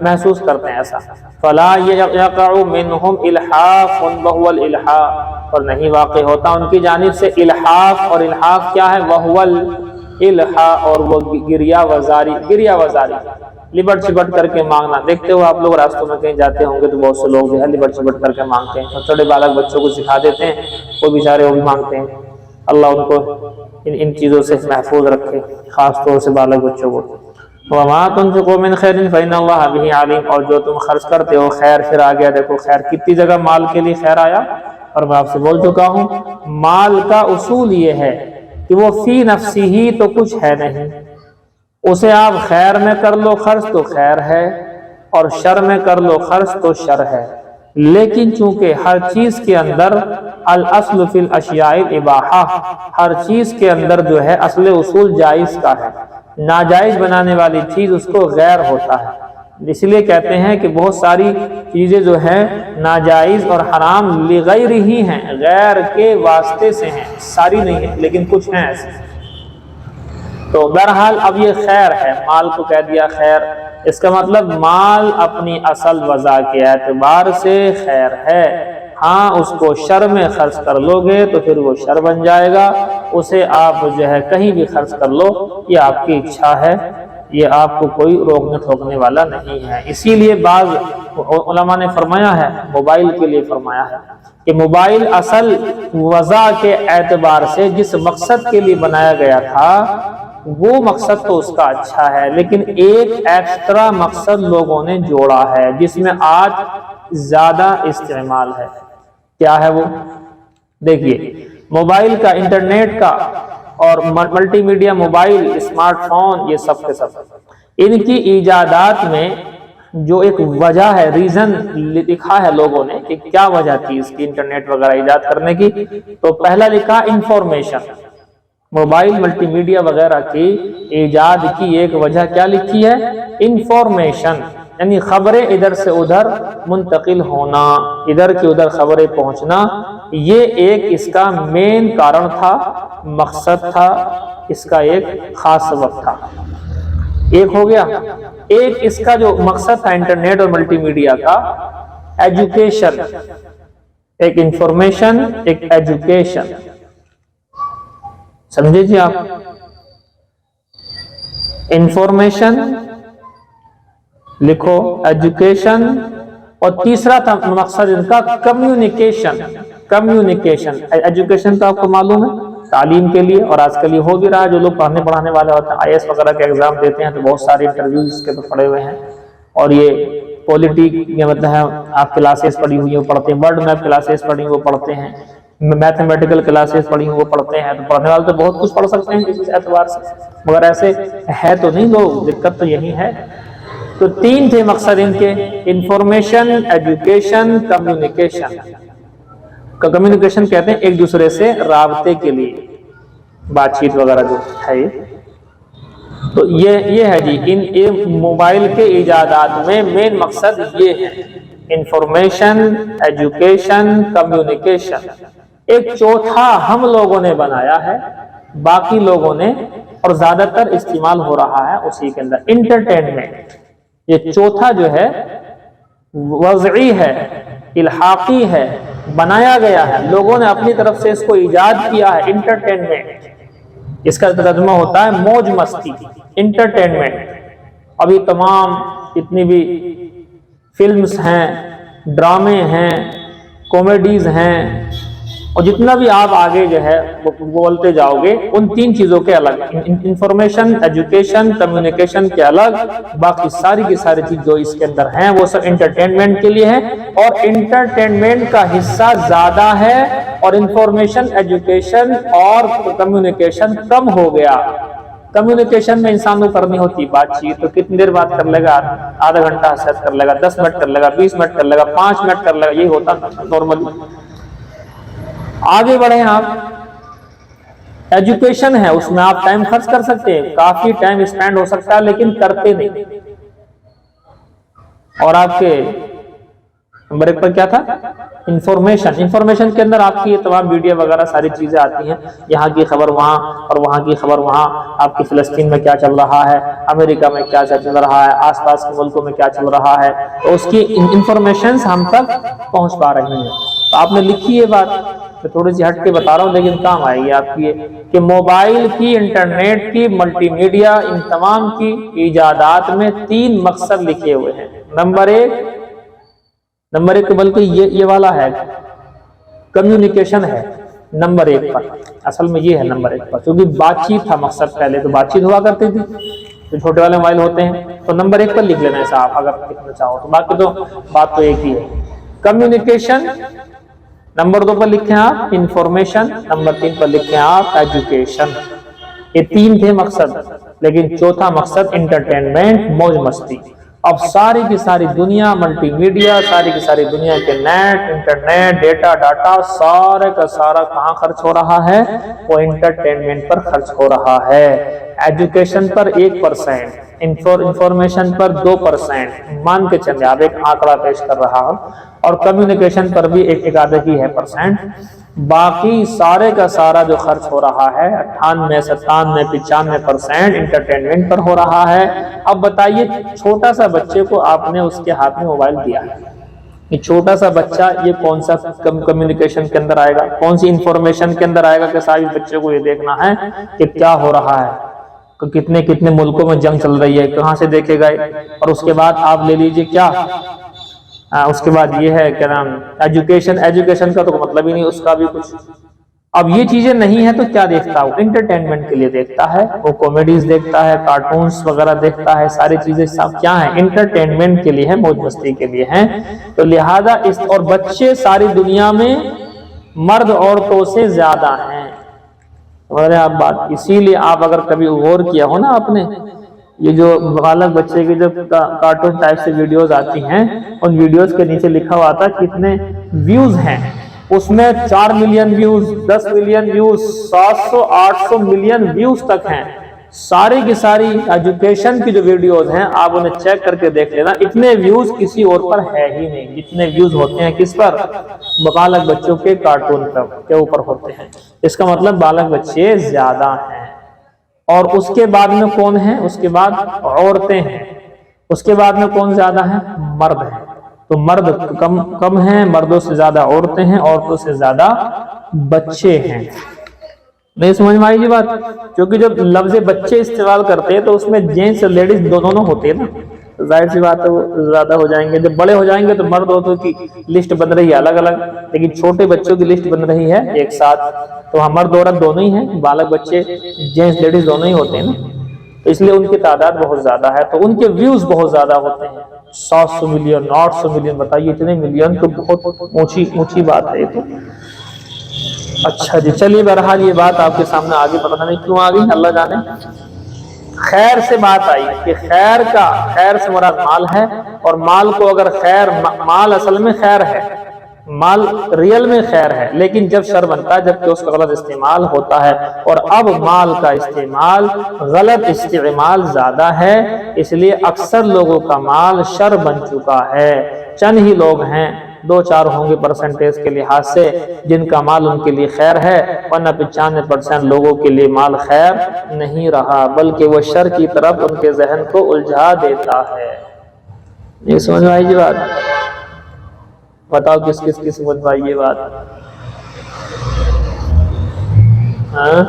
محسوس کرتے ہیں ایسا۔ فلا یقع منہم الحاف وہو الالحاف، اور نہیں واقع ہوتا ان کی جانب سے الحاف، اور الحاف کیا ہے؟ وہو الالحاف، اور وہ گریہ وزاری، لبٹ چبٹ کر کے مانگنا۔ دیکھتے ہو آپ لوگ راستوں میں کہیں جاتے ہوں گے تو بہت سے لوگ جو ہے لبٹ چبٹ کر کے مانگتے ہیں، چھوٹے بالغ بچوں کو سکھا دیتے ہیں، وہ بیچارے وہ بھی مانگتے ہیں۔ اللہ ان کو ان چیزوں سے محفوظ رکھے، خاص طور سے بالغ بچوں کو۔ وَمَا تُنْفِقُوا مِنْ خَيْرٍ فَإِنَّ اللَّهَ بِهِ عَلِيمٌ، اور جو تم خرچ کرتے ہو خیر، پھر آ گیا دیکھو خیر کتنی جگہ مال کے لیے خیر آیا، اور میں آپ سے بول چکا ہوں مال کا اصول یہ ہے کہ وہ فی نفسی ہی تو کچھ ہے نہیں، اسے آپ خیر میں کر لو خرچ تو خیر ہے، اور شر میں کر لو خرچ تو شر ہے، لیکن چونکہ ہر چیز کے اندر الاصل فی الاشیاء الاباحہ، ہر چیز کے اندر جو ہے اصل اصول جائز کا ہے، ناجائز بنانے والی چیز اس کو غیر ہوتا ہے۔ اس لیے کہتے ہیں کہ بہت ساری چیزیں جو ہیں ناجائز اور حرام لغیر ہی ہیں، غیر کے واسطے سے ہیں، ساری نہیں ہیں لیکن کچھ ہیں ایسے۔ تو بہرحال اب یہ خیر ہے، مال کو کہہ دیا خیر، اس کا مطلب مال اپنی اصل وضع کے اعتبار سے خیر ہے، ہاں اس کو شر میں خرچ کر لو گے تو پھر وہ شر بن جائے گا، اسے آپ جو ہے کہیں بھی خرچ کر لو، یہ آپ کی اچھا ہے، یہ آپ کو کوئی روکنے ٹھوکنے والا نہیں ہے۔ اسی لیے بعض علماء نے فرمایا ہے، موبائل کے لیے فرمایا ہے کہ موبائل اصل وضع کے اعتبار سے جس مقصد کے لیے بنایا گیا تھا وہ مقصد تو اس کا اچھا ہے، لیکن ایک ایکسٹرا مقصد لوگوں نے جوڑا ہے جس میں آج زیادہ استعمال ہے۔ کیا ہے وہ؟ دیکھیے موبائل کا، انٹرنیٹ کا، اور multi media mobile, smart phone, یہ سب کے سب ان کی ایجادات میں جو ایک وجہ ہے، ریزن لکھا ہے لوگوں نے کہ کیا وجہ تھی اس کی انٹرنیٹ وغیرہ ایجاد کرنے کی، تو پہلا لکھا انفارمیشن، موبائل ملٹی میڈیا وغیرہ کی ایجاد کی ایک وجہ کیا لکھی ہے؟ انفارمیشن، یعنی خبریں ادھر سے ادھر منتقل ہونا، ادھر کی ادھر خبریں پہنچنا، یہ ایک اس کا مین کارن تھا، مقصد تھا، اس کا ایک خاص سبب تھا۔ ایک ہو گیا۔ ایک اس کا جو مقصد تھا انٹرنیٹ اور ملٹی میڈیا کا، ایجوکیشن، ایک انفارمیشن، ایک ایجوکیشن، سمجھے جی آپ؟ انفارمیشن لکھو، ایجوکیشن، اور تیسرا تھا مقصد ان کا کمیونیکیشن۔ کمیونیکیشن، ایجوکیشن تو آپ کو معلوم ہے تعلیم کے لیے، اور آج کل یہ ہو بھی رہا ہے، جو لوگ پڑھنے پڑھانے والے ہوتے ہیں IAS وغیرہ کے ایگزام دیتے ہیں تو بہت سارے انٹرویوز اس کے تو پڑے ہوئے ہیں، اور یہ پولیٹی یہ مطلب ہے آپ کلاسز پڑھی ہوئی وہ پڑھتے ہیں، ورلڈ میپ کلاسز پڑھی وہ پڑھتے ہیں، میتھمیٹیکل کلاسز پڑھی وہ پڑھتے ہیں، تو پڑھنے والے تو بہت کچھ پڑھ سکتے ہیں اس اعتبار سے، مگر ایسے ہے تو نہیں لوگ، دقت تو یہی ہے۔ تو تین تھے مقصد ان کے، انفارمیشن، ایجوکیشن، کمیونیکیشن۔ کمیونیکیشن کہتے ہیں ایک دوسرے سے رابطے کے لیے، بات چیت وغیرہ جو ہے، تو یہ ہے جی ان موبائل کے ایجادات میں مین مقصد یہ ہے، انفارمیشن، ایجوکیشن، کمیونیکیشن۔ ایک چوتھا ہم لوگوں نے بنایا ہے، باقی لوگوں نے، اور زیادہ تر استعمال ہو رہا ہے اسی کے اندر، انٹرٹینمنٹ۔ یہ چوتھا جو ہے وضعی ہے، الحاقی ہے، بنایا گیا ہے، لوگوں نے اپنی طرف سے اس کو ایجاد کیا ہے، انٹرٹینمنٹ۔ اس کا ترجمہ ہوتا ہے موج مستی، انٹرٹینمنٹ۔ ابھی تمام جتنی بھی فلمز ہیں، ڈرامے ہیں، کامیڈیز ہیں، اور جتنا بھی آپ آگے جو ہے بولتے جاؤ گے، ان تین چیزوں کے الگ، انفارمیشن، ایجوکیشن، کمیونیکیشن کے الگ، باقی ساری کی ساری چیز جو اس کے اندر ہیں وہ سب انٹرٹینمنٹ کے لیے ہے، اور انٹرٹینمنٹ کا حصہ زیادہ ہے اور انفارمیشن، ایجوکیشن اور کمیونیکیشن کم ہو گیا۔ کمیونیکیشن میں انسان کو کرنی ہوتی بات چیت، تو کتنی دیر بات کر لے گا؟ آدھا گھنٹہ سیٹ کر لے گا، 10 منٹ کر لے گا، 20 منٹ کر لے گا، 5 منٹ کر لے گا، یہی ہوتا نارملی۔ آگے بڑھیں آپ، ایجوکیشن ہے، اس میں آپ ٹائم خرچ کر سکتے ہیں، کافی ٹائم اسپینڈ ہو سکتا ہے، لیکن کرتے نہیں۔ اور آپ کے نمبر 1 پر کیا تھا؟ انفارمیشن۔ انفارمیشن کے اندر آپ کی یہ تمام ویڈیو وغیرہ ساری چیزیں آتی ہیں، یہاں کی خبر وہاں اور وہاں کی خبر وہاں، آپ کی فلسطین میں کیا چل رہا ہے، امریکہ میں کیا چل رہا ہے، آس پاس کے ملکوں میں کیا چل رہا ہے، تو اس کی انفارمیشنز ہم تک پہنچ پا رہی ہیں۔ تو آپ نے لکھی یہ بات، میں تھوڑی سی ہٹ کے بتا رہا ہوں لیکن کام آئے گی آپ کی، کہ موبائل کی، انٹرنیٹ کی، ملٹی میڈیا، ان تمام کی ایجادات میں 3 مقصد لکھے ہوئے ہیں۔ نمبر 1 بلکہ یہ والا ہے، کمیونیکیشن ہے نمبر 1 پر، اصل میں یہ ہے نمبر 1 پر، کیونکہ بات چیت تھا مقصد، پہلے تو بات چیت ہوا کرتی تھی، جو چھوٹے والے موبائل ہوتے ہیں، تو نمبر 1 پر لکھ لینا ہے صاحب اگر لکھنا چاہو تو، باقی تو بات تو ایک ہی ہے۔ کمیونیکیشن نمبر 2 پر لکھیں آپ، انفارمیشن نمبر 3 پر لکھیں آپ، ایجوکیشن۔ یہ 3 تھے مقصد، لیکن چوتھا مقصد انٹرٹینمنٹ، موج مستی۔ اب ساری کی ساری دنیا، ملٹی میڈیا، ساری کی ساری دنیا کے نیٹ، انٹرنیٹ، ڈاٹا سارے کا سارا کہاں خرچ ہو رہا ہے؟ وہ انٹرٹینمنٹ پر خرچ ہو رہا ہے۔ ایجوکیشن پر 1%، انفارمیشن پر 2%، مان کے چلے آپ، ایک آنکڑا پیش کر رہا ہوں، اور کمیونیکیشن پر بھی ایک آدھے کی ہے %۔ باقی سارے کا سارا جو خرچ ہو رہا ہے 98، 97، 95% انٹرٹینمنٹ پر ہو رہا ہے۔ اب بتائیے، چھوٹا سا بچے کو آپ نے اس کے ہاتھ میں موبائل دیا ہے، یہ چھوٹا سا بچہ یہ کون سا کمیونیکیشن کے اندر آئے گا، کون سی انفارمیشن کے اندر آئے گا کہ ساری بچے کو یہ دیکھنا ہے کہ کیا ہو رہا ہے، کتنے ملکوں میں جنگ چل رہی ہے، کہاں سے دیکھے گا۔ اور اس کے بعد آپ لے لیجئے کیا، اس کے بعد یہ ہے کیا نام، ایجوکیشن کا تو مطلب ہی نہیں اس کا بھی کچھ۔ اب یہ چیزیں نہیں ہیں تو کیا دیکھتا وہ؟ انٹرٹینمنٹ کے لیے دیکھتا ہے، وہ کامیڈیز دیکھتا ہے، کارٹونز وغیرہ دیکھتا ہے، ساری چیزیں سب کیا ہیں؟ انٹرٹینمنٹ کے لیے ہیں، موج مستی کے لیے ہیں۔ تو لہذا اور بچے ساری دنیا میں مرد عورتوں سے زیادہ ہیں، آپ بات، اسی لیے آپ اگر کبھی غور کیا ہو نا آپ نے، یہ جو بالغ بچے کی جو کارٹون ٹائپ سے ویڈیوز آتی ہیں، ان ویڈیوز کے نیچے لکھا ہوا آتا کتنے ویوز ہیں، اس میں 4 million views, 10 million views, 700 800 million views تک ہیں۔ ساری کی ساری ایجوکیشن کی جو ویڈیوز ہیں آپ انہیں چیک کر کے دیکھ لینا، اتنے ویوز کسی اور پر ہے ہی نہیں، جتنے ویوز ہوتے ہیں کس پر؟ بالغ بچوں کے کارٹون کے اوپر ہوتے ہیں۔ اس کا مطلب بالغ بچے زیادہ ہیں۔ اور اس کے بعد میں کون ہیں؟ اس کے بعد عورتیں ہیں۔ اس کے بعد میں کون زیادہ ہیں؟ مرد ہیں۔ تو مرد کم ہیں، مردوں سے زیادہ عورتیں ہیں، عورتوں سے زیادہ بچے ہیں۔ نہیں سمجھ میں آئی یہ بات؟ کیونکہ جب لفظ بچے استعمال کرتے ہیں تو اس میں جینٹس اور لیڈیز دونوں ہوتے ہیں نا، ظاہر سی بات ہے وہ زیادہ ہو جائیں گے۔ جب بڑے ہو جائیں گے تو مرد عورتوں کی لسٹ بن رہی ہے الگ الگ، لیکن چھوٹے بچوں کی لسٹ بن رہی ہے ایک ساتھ۔ تو ہاں، مرد عورت دونوں ہی ہیں، بالغ بچے جینٹس لیڈیز دونوں ہی ہوتے ہیں نا، تو اس لیے ان کی تعداد بہت زیادہ ہے، تو ان کے ویوز بہت زیادہ ہوتے ہیں۔ 700 ملین، 800 ملین، بتائیے اتنے ملین تو بہت اونچی بات ہے یہ تو۔ اچھا جی، چلیے بہرحال یہ بات آپ کے سامنے آگے، پتہ نہیں کیوں آ گئی، اللہ جانے۔ خیر سے بات آئی کہ خیر سے مراد مال ہے، اور مال کو اگر مال اصل میں خیر ہے، مال ریل میں خیر ہے، لیکن جب شر بنتا ہے، جبکہ اس کا غلط استعمال ہوتا ہے، اور اب مال کا استعمال، غلط استعمال زیادہ ہے، اس لیے اکثر لوگوں کا مال شر بن چکا ہے۔ چند ہی لوگ ہیں، 2-4 ہوں گے پرسنٹیج کے لحاظ سے، جن کا مال ان کے لیے خیر ہے، ورنہ 95% لوگوں کے لیے مال خیر نہیں رہا، بلکہ وہ شر کی طرف ان کے ذہن کو الجھا دیتا ہے۔ یہ سمجھ میں آئی یہ بات؟ بتاؤ کس کی سمجھ میں آئی یہ بات؟ ہاں،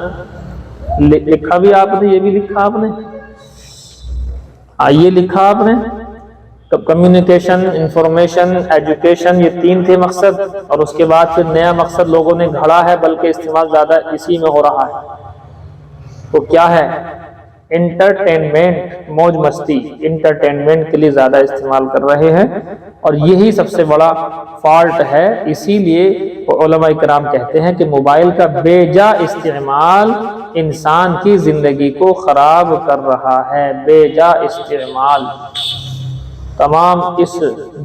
لکھا بھی آپ نے، یہ بھی لکھا آپ نے، یہ لکھا آپ نے، کمیونیکیشن، انفارمیشن، ایجوکیشن، یہ 3 تھے مقصد، اور اس کے بعد پھر نیا مقصد لوگوں نے گھڑا ہے، بلکہ استعمال زیادہ اسی میں ہو رہا ہے۔ تو کیا ہے؟ انٹرٹینمنٹ، موج مستی، انٹرٹینمنٹ کے لیے زیادہ استعمال کر رہے ہیں، اور یہی سب سے بڑا فالٹ ہے۔ اسی لیے علماء کرام کہتے ہیں کہ موبائل کا بے جا استعمال انسان کی زندگی کو خراب کر رہا ہے۔ بے جا استعمال، تمام اس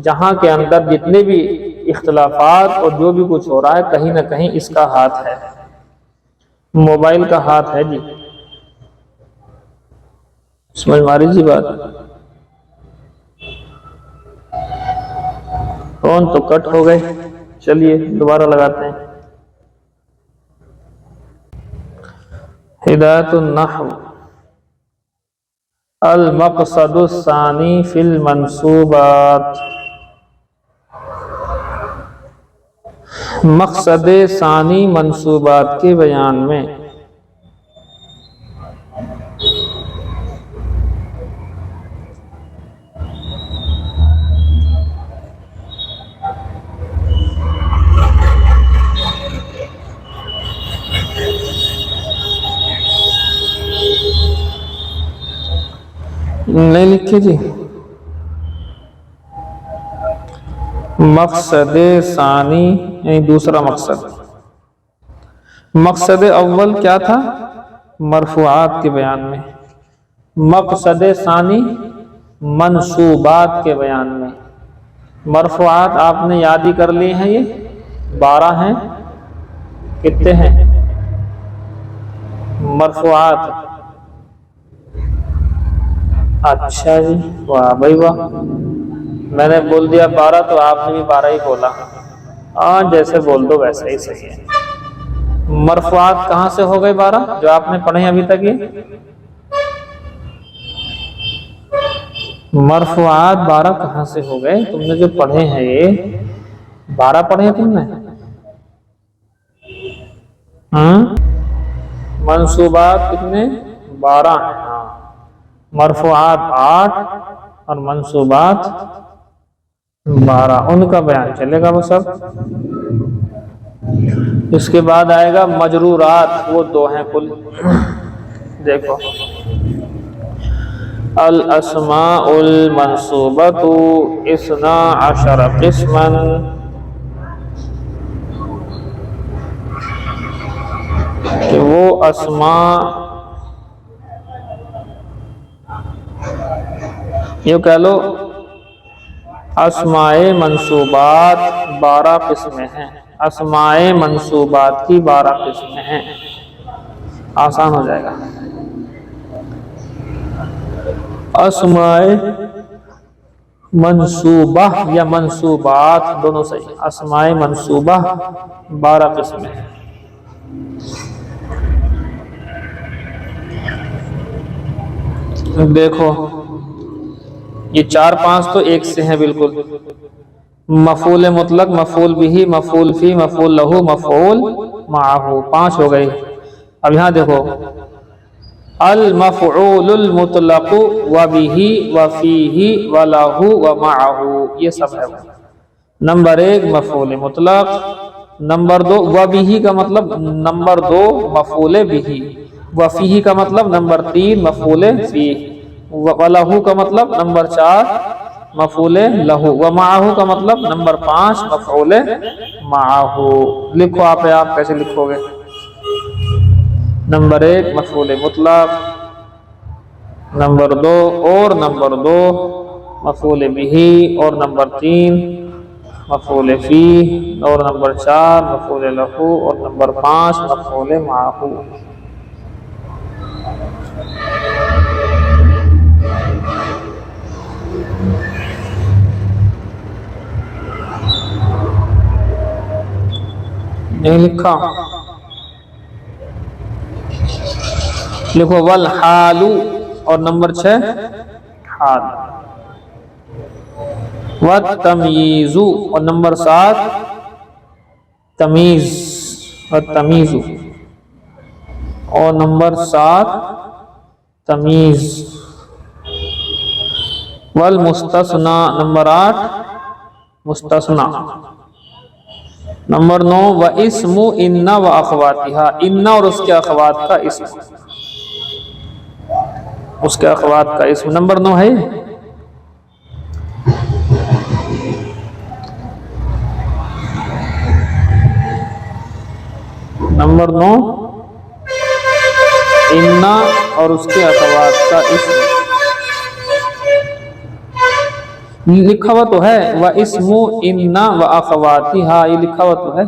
جہاں کے اندر جتنے بھی اختلافات اور جو بھی کچھ ہو رہا ہے، کہیں نہ کہیں اس کا ہاتھ ہے۔ موبائل کا ہاتھ ہے جی، سمجھ ماری جی بات. فون تو کٹ ہو گئے، چلیے دوبارہ لگاتے ہیں. ہدایت النحو. المقصد الثانی فی المنصوبات. مقصد ثانی منصوبات کے بیان میں. نہیں لکھی جی. مقصد ثانی یعنی دوسرا مقصد. مقصد اول کیا تھا؟ مرفوعات کے بیان میں. مقصد ثانی منصوبات کے بیان میں. مرفوعات آپ نے یاد ہی کر لی ہیں، یہ 12 ہیں. کتنے ہیں مرفوعات؟ اچھا جی، واہ بھائی واہ. میں نے بول دیا 12 تو آپ نے بھی 12 ہی بولا. ہاں جیسے بول دو ویسے ہی صحیح ہے. مرفوعات کہاں سے ہو گئے 12 جو آپ نے پڑھے ابھی تک؟ یہ مرفوعات 12 کہاں سے ہو گئے؟ تم نے جو پڑھے ہیں یہ 12 پڑھے ہیں تم نے. منصوبات کتنے؟ 12 ہیں. ہاں مرفوعات 8 اور منصوبات 12، ان کا بیان چلے گا وہ سب. اس کے بعد آئے گا مجرورات، وہ 2 ہیں کل. دیکھو الاسماء المنصوبۃ 12 قسما. کہ وہ اسماء، یہ کہہ لو اسماء منصوبات 12 قسمیں ہیں. اسماء منصوبات کی 12 قسمیں ہیں. آسان ہو جائے گا. اسماء منصوبہ یا منصوبات دونوں صحیح. اسماء منصوبہ 12 قسمیں ہیں. دیکھو یہ 4-5 تو ایک سے ہیں بالکل. مفعول مطلق، مفعول بہ، مفعول فی، مفعول لہ، مفعول معہ، 5 ہو گئے. اب یہاں دیکھو المفعول المطلق وبہ وفیہ ولہ ومعہ، یہ سب ہے. نمبر 1 مفعول مطلق، نمبر 2 وبہ کا مطلب نمبر 2 مفعول بہ، وفیہ کا مطلب نمبر 3 مفعول فیہ، ولہ کا مطلب نمبر 4 مفعول لہ، ومعہ کا مطلب نمبر 5 مفعول معہ. لکھو آپ کیسے لکھو گے؟ نمبر 1 مفعول مطلق، نمبر 2 اور نمبر 2 مفعول بہ، اور نمبر 3 مفعول فیہ، اور نمبر 4 مفعول لہ، اور نمبر 5 مفعول معہ. نہیں لکھا؟ لکھو والحال، اور نمبر 6 حال. والتمییز، اور نمبر 7 تمیز، والتمییز، اور نمبر 7 تمیز. والمستثنی، نمبر 8 مستثنی. نمبر 9 واسم ان واخواتها، ان اور اس کے اخوات کا اسم، اس کے اخوات کا اسم. نمبر 9 ہے. نمبر 9 ان اور اس کے اخوات کا اسم. لکھا ہوا تو ہے واسم ان واخواتها، یہ لکھا ہوا تو ہے.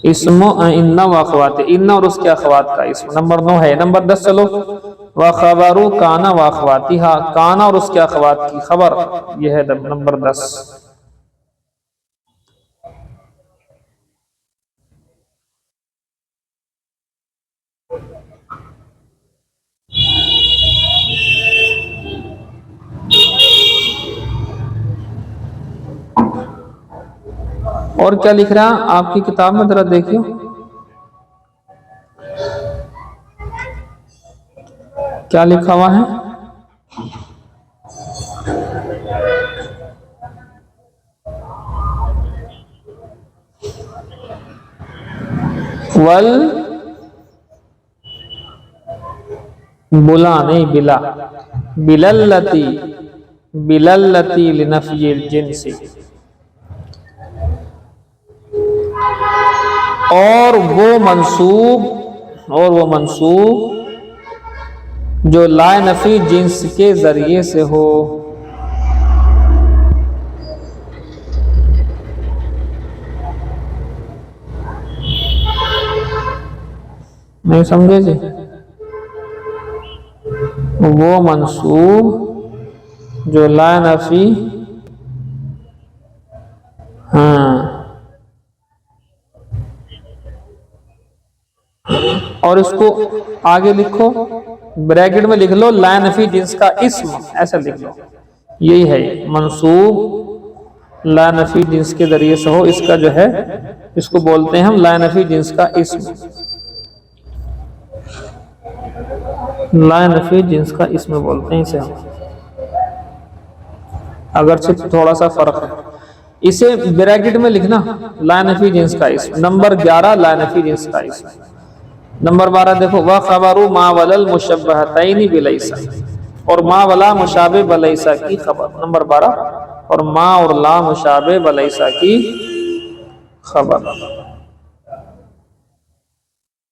اسم ان و اخوات، ان اور اس کے اخوات کا اسم نمبر 9 ہے۔ نمبر 10 چلو، وخبر کان و اخواتها، کان اور اس کے اخوات کی خبر، یہ ہے نمبر 10۔ اور کیا لکھ رہا ہے آپ کی کتاب میں، ذرا دیکھیے کیا لکھا ہوا ہے۔ ول بلا نہیں بلا، بللتی، بللتی لنفی الجنس، اور وہ منصوب جو لا نفی جنس کے ذریعے سے ہو۔ نہیں سمجھے جی؟ وہ منصوب جو لا نفی، ہاں، اور اس کو آگے لکھو، بریکٹ میں لکھ لو لا نفی جنس کا اسم، ایسا لکھ لو، یہی ہے منصوب لا نفی جنس کے ذریعے سے ہو، اس کا جو ہے اس کو بولتے ہیں ہم لا نفی جنس کا اسم، لا نفی جنس کا اسم بولتے ہیں اسے ہم، اگرچہ تھوڑا سا فرق ہے۔ اسے بریکٹ میں لکھنا لا نفی جنس کا اسم۔ نمبر 11 لا نفی جنس کا اسم۔ نمبر 12 دیکھو، وَخَبَرُ مَا وَلَا الْمُشَبَّهَتَيْنِ بِلَيْسَ، اور ما ولا مشابہ بلیسا کی خبر۔ نمبر 12، اور ما اور لا مشابہ بلیسا کی خبر۔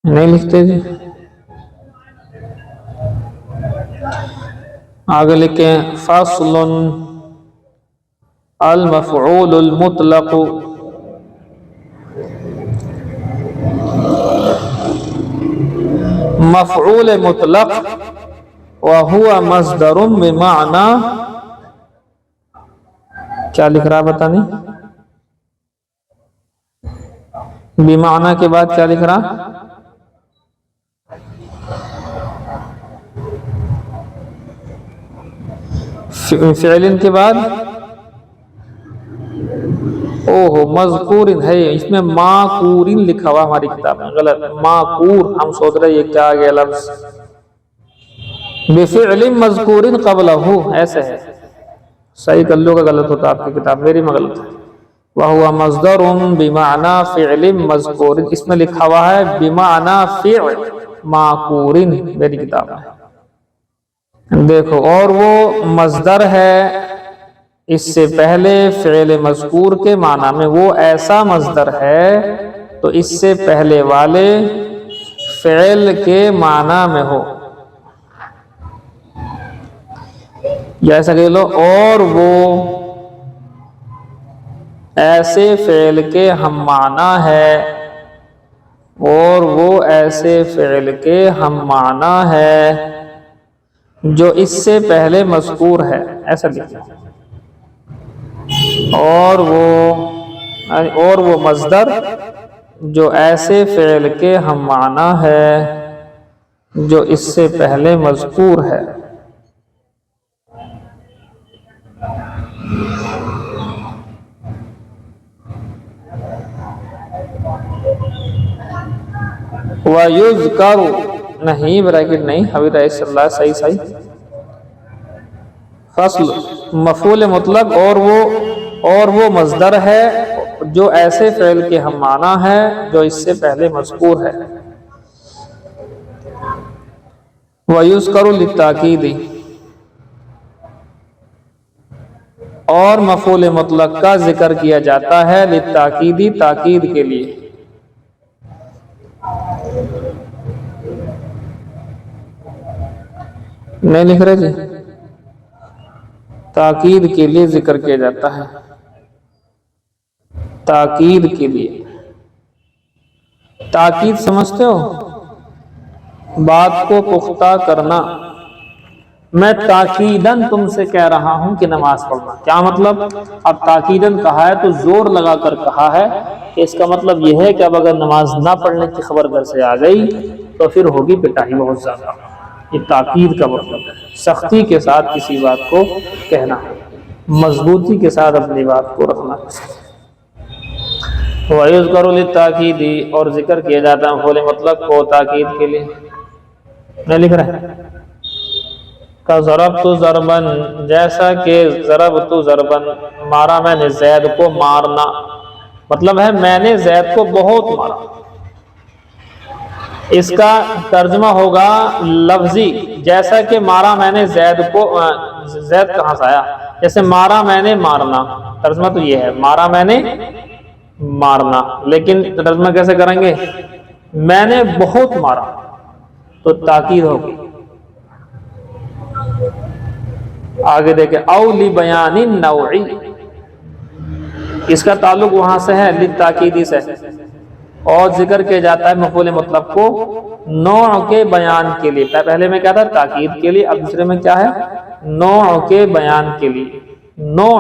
نہیں لکھتے جی؟ آگے لکھیں، فصل المفعول المطلق مفعول مطلق وهو مصدر بمعنى، کیا لکھ رہا بتا نہیں، بمعنی کے بعد کیا لکھ رہا، فعل کے بعد اوہ مذکور ہے، اس میں ماکور لکھا ہوا ہماری کتاب میں، غلط، ماکور، ہم سوچ رہے یہ کیا گیا لفظ، بفعل مذکور قبلہ، ایسے ہے، صحیح کر لو کا غلط ہوتا آپ کی کتاب، میری میں غلط ہے۔ وَهُوَ مَصْدَرٌ بِمَعْنَى فِعْلٍ مَذْكُورٍ، اس میں لکھا ہوا ہے بِمَعْنَى فِعْلٍ مَعْقُورٍ میری کتاب میں، دیکھو، اور وہ مصدر ہے اس سے پہلے فعل مذکور کے معنی میں، وہ ایسا مصدر ہے تو اس سے پہلے والے فعل کے معنی میں ہو، یا ایسا کہہ لو، اور وہ ایسے فعل کے ہم معنی ہے، اور وہ ایسے فعل کے ہم معنی ہے جو اس سے پہلے مذکور ہے، ایسا لکھو، اور وہ مصدر جو ایسے فعل کے ہم معنی ہے جو اس سے پہلے مذکور ہے۔ وَيُذْكَرُ، نہیں بریکٹ نہیں، حبیب رئیس اللہ، صحیح فصل مفعول مطلق، اور وہ مصدر ہے جو ایسے فعل کے ہم معنی ہے جو اس سے پہلے مذکور ہے۔ وَيُذْكَرُ لِلتَّأْكِيدِ، اور مفعول مطلق کا ذکر کیا جاتا ہے للتأکید، تاکید کے لیے۔ نہیں لکھ رہے جی؟ تاکید کے لیے ذکر کیا جاتا ہے، تاکید کے لیے۔ تاکید سمجھتے ہو؟ بات کو پختہ کرنا. میں تاکیدن تم سے کہہ رہا ہوں کہ نماز پڑھنا. کیا مطلب؟ اب تاکیدن کہا ہے تو زور لگا کر کہا ہے کہ اس کا مطلب یہ ہے کہ اب اگر نماز نہ پڑھنے کی خبر گھر سے آ گئی تو پھر ہوگی پٹائی بہت زیادہ. یہ تاکید کا مطلب ہے، سختی کے ساتھ کسی بات کو کہنا، مضبوطی کے ساتھ اپنی بات کو رکھنا. وَيُذْكَرُ لِلتَّأْكِيدِ، اور ذکر کیا جاتا ہے مفعول مطلق کو تاکید کے لیے. میں لکھ رہا ہے ضربت ضربا، جیسا کہ ضربت ضربا، مارا میں نے زید کو مارنا، مطلب ہے میں نے زید کو بہت مارا. اس کا ترجمہ ہوگا لفظی، جیسا کہ مارا میں نے زید کو، زید کہاں سے آیا؟ جیسے مارا میں نے مارنا، ترجمہ تو یہ ہے مارا میں نے مارنا، لیکن ترجمہ کیسے کریں گے؟ میں نے بہت مارا تو تاکید ہوگی. آگے دیکھیں او لبیان النوع، اس کا تعلق وہاں سے ہے للتاکیدی سے، اور ذکر کیا جاتا ہے مفعول مطلق کو نوع کے بیان کے لیے. پہلے میں کیا تھا؟ تاکید کے لیے. اب دوسرے میں کیا ہے؟ نوع کے بیان کے لیے. نوع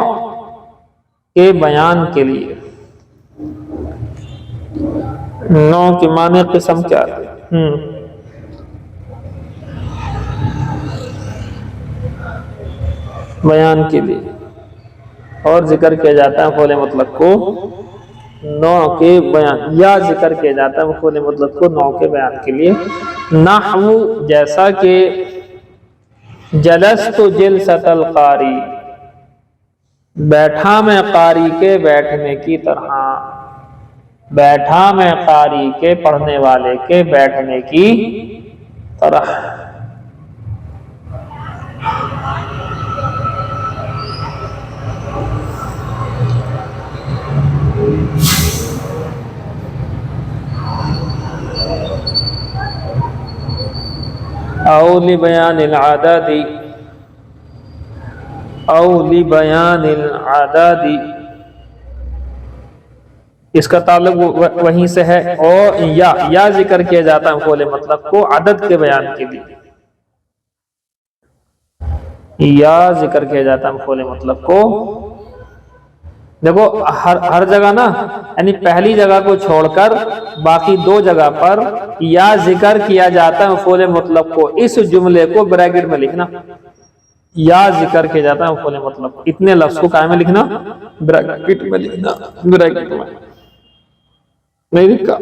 کے بیان کے لیے. نوع کے معنی قسم کیا ہے؟ بیان کے لیے. اور ذکر کیا جاتا ہے مفعول مطلق کو نوع کے بیان، یا ذکر کیا جاتا ہے مفعول مطلق کو نوع کے بیان کے لیے. نحو، جیسا کہ جلست جلسۃ القاری، بیٹھا میں قاری کے بیٹھنے کی طرح، بیٹھا میں قاری کے پڑھنے والے کے بیٹھنے کی طرح. او لبیان العدد، او لبیان العدد، اس کا تعلق وہیں سے ہے. اور یا ذکر کیا جاتا ہے مفعول مطلق کو عدد کے بیان کے لیے. یا ذکر کیا جاتا ہے مفعول مطلق کو، دیکھو ہر جگہ نا، یعنی پہلی جگہ کو چھوڑ کر باقی دو جگہ پر یا ذکر کیا جاتا ہے مفعول مطلق کو. اس جملے کو بریکٹ میں لکھنا، یا ذکر کیا جاتا ہے مفعول مطلق کو. اتنے لفظ کو کہاں میں لکھنا؟ بریکٹ میں لکھنا، بریکٹ میں نہیں لکھا.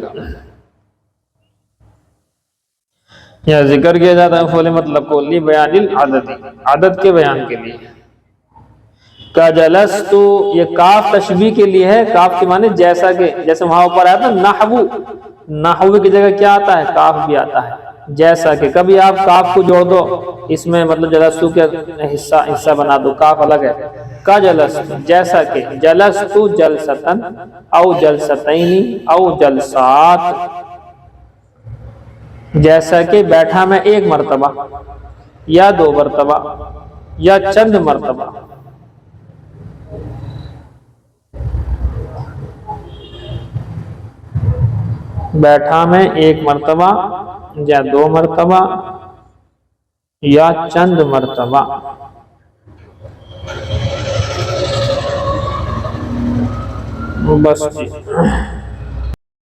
یا ذکر کیا جاتا ہے مفعول مطلق کو لبیان العدد، عدد کے بیان کے لیے. کا جلست، یہ کاف تشبیہ کے لیے ہے. کاف کے معنی جیسا کہ، جیسے وہاں اوپر آیا تھا نحو، نحو کی جگہ کیا آتا ہے؟ کاف بھی آتا ہے. جیسا کہ کبھی آپ کاف کو جوڑ دو اس میں، مطلب جلستو کے حصہ بنا دو، کاف الگ ہے. کا جلست، جیسا کہ جلست جلستن او جلستین او جلسات، جیسا کہ بیٹھا میں ایک مرتبہ یا دو مرتبہ یا چند مرتبہ. بیٹھا میں ایک مرتبہ یا دو مرتبہ یا چند مرتبہ. بس جی.